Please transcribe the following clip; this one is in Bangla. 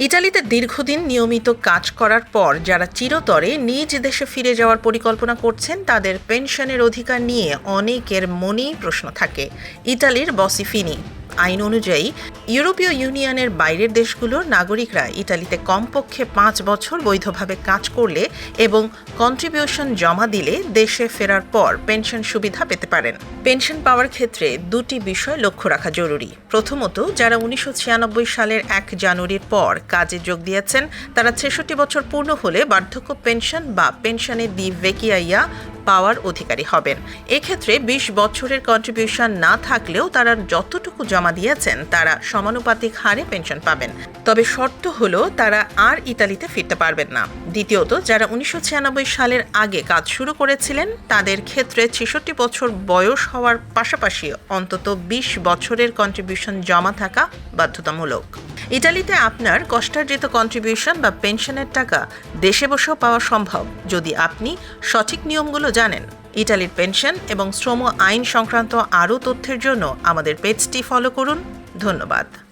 ইতালিতে দীর্ঘদিন নিয়মিত কাজ করার পর যারা চিরতরে নিজ দেশে ফিরে যাওয়ার পরিকল্পনা করছেন তাদের পেনশনের অধিকার নিয়ে অনেকের মনেই প্রশ্ন থাকে। ইতালির বসিফিনি আইন অনুযায়ী ইউরোপীয় ইউনিয়নের বাইরের দেশগুলোর নাগরিকরা ইতালিতে কমপক্ষে 5 বছর বৈধভাবে কাজ করলে এবং কন্ট্রিবিউশন জমা দিলে দেশে ফেরার পর পেনশন সুবিধা পেতে পারেন। পেনশন পাওয়ার ক্ষেত্রে দুটি বিষয় লক্ষ্য রাখা জরুরি। প্রথমত, যারা 1996 সালের 1 জানুয়ারির পর কাজে যোগ দিয়েছেন তারা 66 বছর পূর্ণ হলে বার্ধক্য পেনশন বা পেনশনে দি ভেকিয়াইয়া পাওয়ার অধিকারী হবেন। এক্ষেত্রে 20 বছরের কন্ট্রিবিউশন না থাকলেও তারা যতটুকু জমা দিয়েছেন তারা সমানুপাতিক হারে পেনশন পাবেন। তবে শর্ত হলো তারা আর ইতালিতে ফিরতে পারবেন না। দ্বিতীয়ত, যারা 1996 সালের আগে কাজ শুরু করেছিলেন তাদের ক্ষেত্রে 66 বছর বয়স হওয়ার পাশাপাশি অন্তত 20 বছরের কন্ট্রিবিউশন জমা থাকা বাধ্যতামূলক। ইতালিতে আপনার কষ্টার্জিত কন্ট্রিবিউশন বা পেনশনের টাকা দেশে বসেও পাওয়া সম্ভব যদি আপনি সঠিক নিয়মগুলো জানেন। ইতালির পেনশন এবং শ্রম আইন সংক্রান্ত আরও তথ্যের জন্য আমাদের পেজটি ফলো করুন। ধন্যবাদ।